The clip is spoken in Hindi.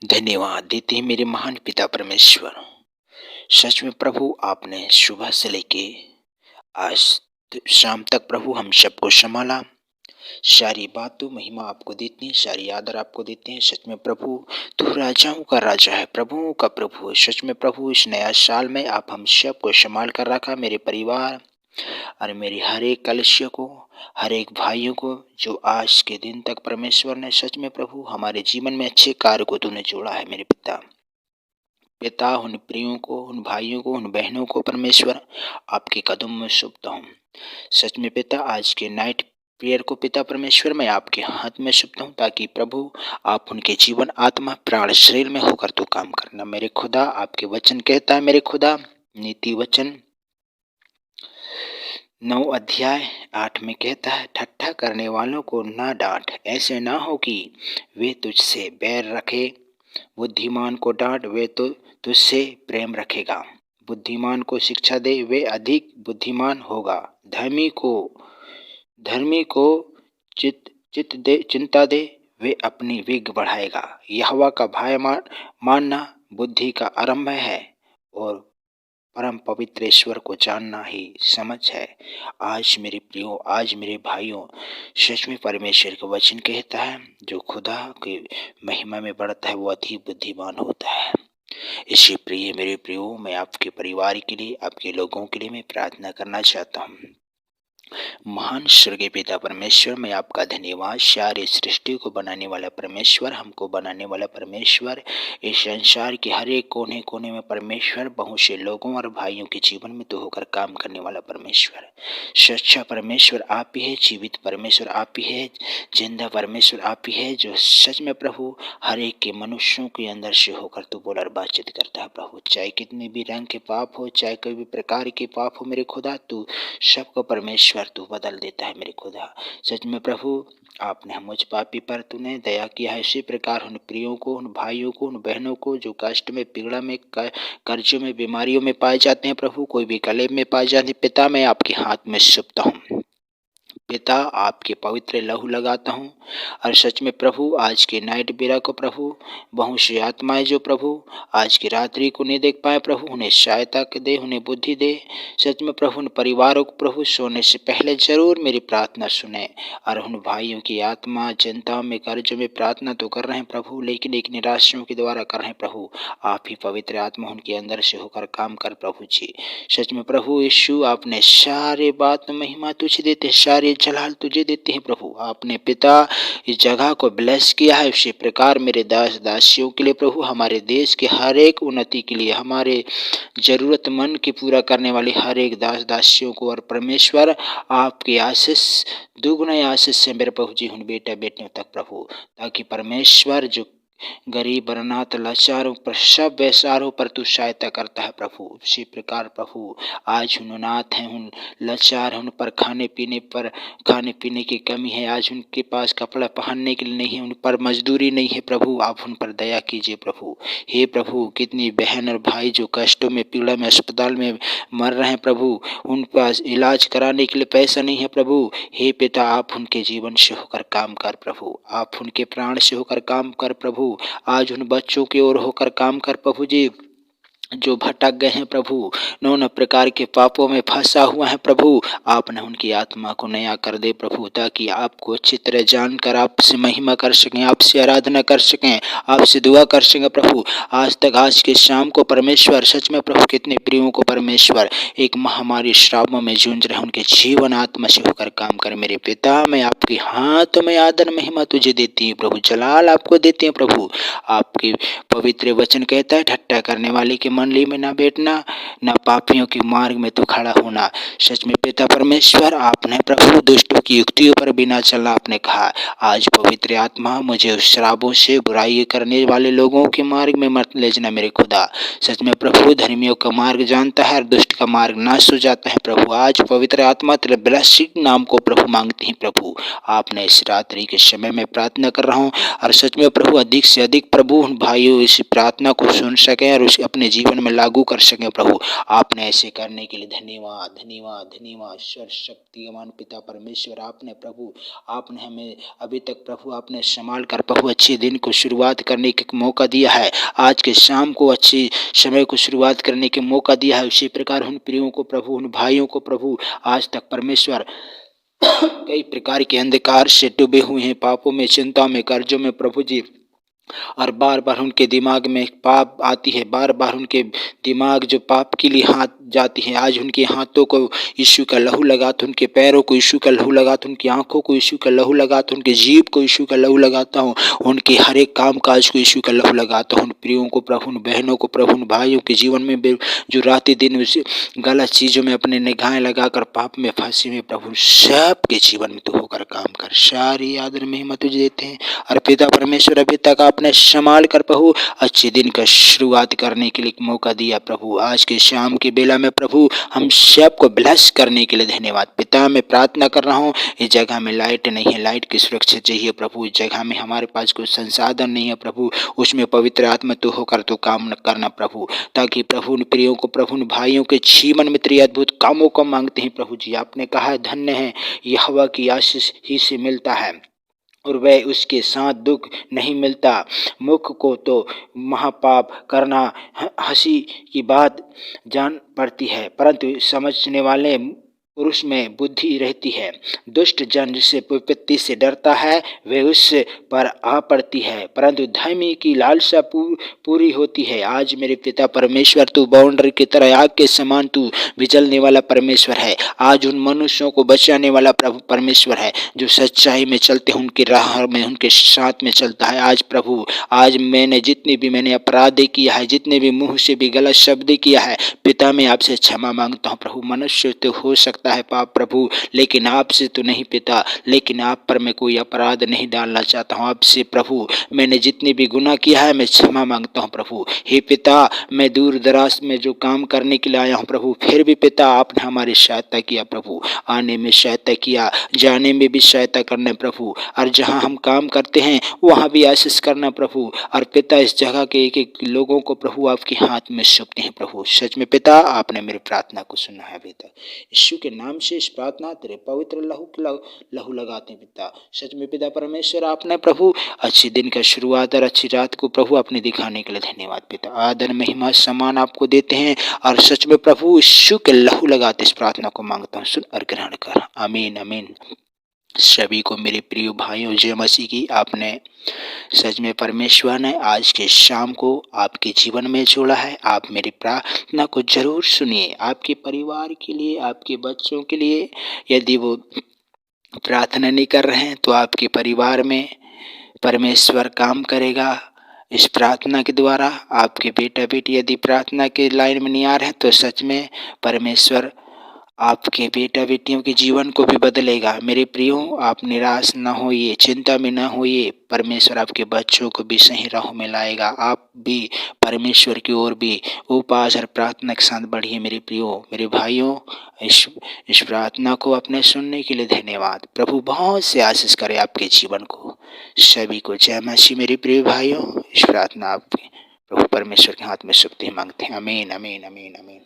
धन्यवाद देते हैं मेरे महान पिता परमेश्वर। सच में प्रभु आपने सुबह से लेके आज शाम तक प्रभु हम सबको संभाला। सारी बातों महिमा आपको देती हैं, सारी आदर आपको देते हैं। सच में प्रभु तू राजाओं का राजा है, प्रभुओं का प्रभु है। सच में प्रभु इस नया साल में आप हम सबको संभाल कर रखा, मेरे परिवार और मेरी हर एक कलिसिया को, हर एक भाइयों को जो आज के दिन तक परमेश्वर ने सच में प्रभु हमारे जीवन में अच्छे कार्य को तूने जोड़ा है। मेरे पिता उन प्रियों को, उन भाइयों को, उन बहनों को परमेश्वर आपके कदम में सौंपता हूँ। सच में पिता आज के नाइट प्रेयर को पिता परमेश्वर मैं आपके हाथ में सौंपता हूँ, ताकि प्रभु आप उनके जीवन आत्मा प्राण शरीर में होकर तो काम करना। मेरे खुदा आपके वचन कहता है, मेरे खुदा नीति वचन 9 अध्याय 8 में कहता है, ठट्ठा करने वालों को ना डांट, ऐसे ना हो कि वे तुझसे बैर रखे। बुद्धिमान को डांट, वे तो तुझसे प्रेम रखेगा। बुद्धिमान को शिक्षा दे, वे अधिक बुद्धिमान होगा। धर्मी को चिंता दे, वे अपनी विग बढ़ाएगा। यहोवा का भय मानना बुद्धि का आरंभ है, और परम पवित्र ईश्वर को जानना ही समझ है। आज मेरे प्रियो, आज मेरे भाइयों, सच में परमेश्वर का वचन कहता है, जो खुदा की महिमा में बढ़ता है वो अति बुद्धिमान होता है। इसी प्रिय मेरे प्रियो, मैं आपके परिवार के लिए, आपके लोगों के लिए मैं प्रार्थना करना चाहता हूँ। महान स्वर्गीय पिता परमेश्वर, मैं आपका धन्यवाद। सारी सृष्टि को बनाने वाला परमेश्वर, हमको बनाने वाला परमेश्वर, इस संसार के हर एक कोने कोने में परमेश्वर, बहुत से लोगों और भाइयों के जीवन में तो होकर काम करने वाला परमेश्वर, सच्चा परमेश्वर आप ही है, जीवित परमेश्वर आप ही है, जिंदा परमेश्वर आप ही है, जो सच में प्रभु हर एक के मनुष्यों के अंदर से होकर तो बोल और बातचीत करता है। प्रभु चाहे कितने भी रंग के पाप हो, चाहे कोई भी प्रकार के पाप हो, मेरे खुदा तू सबको परमेश्वर तू बदल देता है। मेरे खुदा सच में प्रभु आपने हम मुझ पापी पर तूने दया किया है। इसी प्रकार उन प्रियों को, उन भाइयों को, उन बहनों को जो कष्ट में, पीड़ा में, कर्जों में, बीमारियों में पाए जाते हैं प्रभु, कोई भी कलेब में पाए जाते हैं, पिता मैं आपके हाथ में सौंपता हूँ। पिता आपके पवित्र लहू लगाता हूँ। और सच में प्रभु आज के नाइट बेरा को प्रभु, बहुत सी आत्माएं जो प्रभु आज की रात्रि को नहीं देख पाए प्रभु, उन्हें सहायता दे, उन्हें बुद्धि दे। सच में प्रभु उन परिवारों को प्रभु सोने से पहले जरूर मेरी प्रार्थना सुने। और उन भाइयों की आत्मा चिंता में, कर्ज में प्रार्थना तो कर रहे हैं प्रभु, लेकिन एक निराशों के द्वारा कर रहे हैं प्रभु। आप ही पवित्र आत्मा उनके अंदर से होकर काम कर प्रभु जी। सच में प्रभु यीशु आपने सारे बात में महिमा तुझे देते, सारे जलाल तुझे देते हैं प्रभु। आपने पिता इस जगह को ब्लेस किया है, उसी प्रकार मेरे दास दासियों के लिए प्रभु, हमारे देश के हर एक उन्नति के लिए, हमारे जरूरतमंद की पूरा करने वाले हर एक दास दासियों को, और परमेश्वर आपकी आशीष दुगुना आशीष से मेरे प्रभु जी उन बेटा बेटियों तक प्रभु, ताकि परमेश्वर जो गरीब अनाथ लाचारों पर, सब वैसारों पर तू सहायता करता है प्रभु। उसी प्रकार प्रभु आज उन अनाथ हैं, उन लाचार हैं, उन पर खाने पीने की कमी है, आज उनके पास कपड़ा पहनने के लिए नहीं है, उन पर मजदूरी नहीं है प्रभु, आप उन पर दया कीजिए प्रभु। हे प्रभु कितनी बहन और भाई जो कष्टों में, पीड़ा में, अस्पताल में मर रहे हैं प्रभु, उन पास इलाज कराने के लिए पैसा नहीं है प्रभु। हे पिता आप उनके जीवन से होकर काम कर प्रभु, आप उनके प्राण से होकर काम कर प्रभु। आज उन बच्चों की ओर होकर काम कर प्रभु जी, जो भटक गए हैं प्रभु, नाना प्रकार के पापों में फंसा हुआ है प्रभु, आपने उनकी आत्मा को नया कर दे प्रभु, ताकि आपको अच्छी तरह जानकर आपसे महिमा कर सकें, आपसे आराधना कर सकें, आपसे दुआ कर सकें प्रभु। आज तक, आज के शाम को परमेश्वर सच में प्रभु कितने प्रियों को परमेश्वर एक महामारी श्रावों में जूझ रहे, उनके जीवन आत्मा से होकर काम कर। मेरे पिता मैं आपके हाथों में आदर महिमा तुझे देती हूँ प्रभु, जलाल आपको देते हैं प्रभु। आपके पवित्र वचन कहता है, ठट्ठा करने वाले की मंडली में ना बैठना, ना पापियों के मार्ग में तो खड़ा होना। सच में पिता परमेश्वर आपने प्रभु दुष्टों की युक्तियों पर बिना चलना आपने कहा। आज पवित्र आत्मा मुझे उस शराबों से, बुराई करने वाले लोगों के मार्ग में मत ले जाना मेरे खुदा। सच में प्रभु धर्मियों का मार्ग जानता है और दुष्ट का मार्ग नाश हो जाता है प्रभु। आज पवित्र आत्मा तेरे ब्लेसिंग नाम को प्रभु मांगती हैं प्रभु। आपने इस रात्रि के समय में प्रार्थना कर रहा हूँ, और सच में प्रभु अधिक से अधिक प्रभु उन भाइयों इस प्रार्थना को सुन सके और उसे अपने जीवन जीवन में लागू कर सकें प्रभु। आपने ऐसे करने के लिए धन्यवाद, धन्यवाद, धन्यवाद। सर्वशक्तिमान पिता परमेश्वर, आपने प्रभु, आपने हमें अभी तक प्रभु आपने संभाल कर प्रभु अच्छे दिन को शुरुआत करने का मौका दिया है। आज के शाम को अच्छे समय को शुरुआत करने के मौका दिया है। उसी प्रकार उन प्रियों को प्रभु, उन भाइयों को प्रभु आज तक परमेश्वर कई प्रकार के अंधकार से डूबे हुए हैं, पापों में, चिंता में, कर्जों में प्रभु जी, और बार बार उनके दिमाग में पाप आती है, बार बार उनके दिमाग जो पाप के लिए हाथ जाती है। आज उनके हाथों को यीशु का लहू लगाता, उनके पैरों को यीशु का लहू लगाता, उनकी आंखों को यीशु का लहू लगाता, उनके जीभ को यीशु का लहू लगाता हूँ, उनके हर एक काम काज को यीशु का लहू लगाता हूँ। उन प्रियों को प्रभु, उन बहनों को प्रभु, उन भाइयों के जीवन में जो रात दिन गलत चीज़ों में अपने निगाहें लगाकर पाप में फंसे हुए प्रभु, सबके जीवन में तो होकर काम कर। सारी आदर में हिम्मत तुझे देते हैं। और पिता परमेश्वर, अभी तक आपने संभाल कर प्रभु अच्छे दिन का शुरुआत करने के लिए मौका दिया प्रभु। आज के शाम की बेला में प्रभु हम सबको ब्लेस करने के लिए धन्यवाद। पिता मैं प्रार्थना कर रहा हूँ, इस जगह में लाइट नहीं है, लाइट की सुरक्षा चाहिए प्रभु। इस जगह में हमारे पास कोई संसाधन नहीं है प्रभु, उसमें पवित्र आत्मा तो होकर तो काम करना प्रभु, ताकि प्रभु उन प्रियों को प्रभु, उन भाइयों के जीवन में तेरे अद्भुत कामों को मांगते हैं प्रभु जी। आपने कहा है धन्य है यहोवा की आशीष ही से मिलता है और वह उसके साथ दुख नहीं मिलता। मुख को तो महापाप करना हंसी की बात जान पड़ती है, परंतु समझने वाले पुरुष में बुद्धि रहती है। दुष्ट जन जिससे विपत्ति से डरता है वह उस पर आ पड़ती है, परंतु धर्मी की लालसा पूरी होती है। आज मेरे पिता परमेश्वर, तू बाउंड्री की तरह आग के समान तू विचलने वाला परमेश्वर है। आज उन मनुष्यों को बचाने वाला प्रभु परमेश्वर है जो सच्चाई में चलते हैं, उनकी राह में, उनके साथ में चलता है। आज प्रभु, आज जितने भी मैंने अपराध किया है, जितने भी मुंह से भी गलत शब्द किया है, पिता मैं आपसे क्षमा मांगता हूँ प्रभु। मनुष्य तो हो सकता है पाप प्रभु, लेकिन आपसे तो नहीं पिता, लेकिन आप पर मैं कोई अपराध नहीं डालना चाहता हूँ। आपसे प्रभु मैंने जितने भी गुनाह किया है मैं क्षमा मांगता हूँ प्रभु। हे पिता, मैं दूर दराज में जो काम करने के लिए आया हूँ प्रभु, फिर भी पिता आपने हमारी सहायता किया प्रभु, आने में सहायता किया, जाने में भी सहायता करना प्रभु, और जहाँ हम काम करते हैं वहाँ भी आशीष करना प्रभु। और पिता इस जगह के एक एक लोगों को प्रभु आपके हाथ में सौंपते हैं प्रभु। सच में पिता आपने मेरी प्रार्थना को सुना है अभी तक, यीशु के नाम से इस प्रार्थना तेरे पवित्र लहू लगाते हैं पिता। सच में पिता परमेश्वर, आपने प्रभु अच्छे दिन का शुरुआत और अच्छी रात को प्रभु अपने दिखाने के लिए धन्यवाद पिता। आदर महिमा सम्मान आपको देते हैं, और सच में प्रभु यीशु के लहू लगाते इस प्रार्थना को मांगता हूँ, सुन और ग्रहण कर। आमीन आमीन। सभी को मेरे प्रिय भाइयों जय मसीह की। आपने सच में परमेश्वर ने आज के शाम को आपके जीवन में जोड़ा है। आप मेरी प्रार्थना को जरूर सुनिए, आपके परिवार के लिए, आपके बच्चों के लिए। यदि वो प्रार्थना नहीं कर रहे हैं तो आपके परिवार में परमेश्वर काम करेगा इस प्रार्थना के द्वारा। आपके बेटा बेटी यदि प्रार्थना के लाइन में नहीं आ रहे हैं तो सच में परमेश्वर आपके बेटा बेटियों के जीवन को भी बदलेगा। मेरे प्रियो, आप निराश न होइए, चिंता में न होइए, परमेश्वर आपके बच्चों को भी सही राह में लाएगा। आप भी परमेश्वर की ओर भी उपवास और प्रार्थना के साथ बढ़िए मेरे प्रियो, मेरे भाइयों। इस प्रार्थना को अपने सुनने के लिए धन्यवाद। प्रभु बहुत से आशीष करे आपके जीवन को। सभी को जय मसीह मेरे प्रिय भाइयों। इस प्रार्थना आपके प्रभु परमेश्वर के हाथ में शक्ति मांगते हैं। आमीन आमीन आमीन आमीन।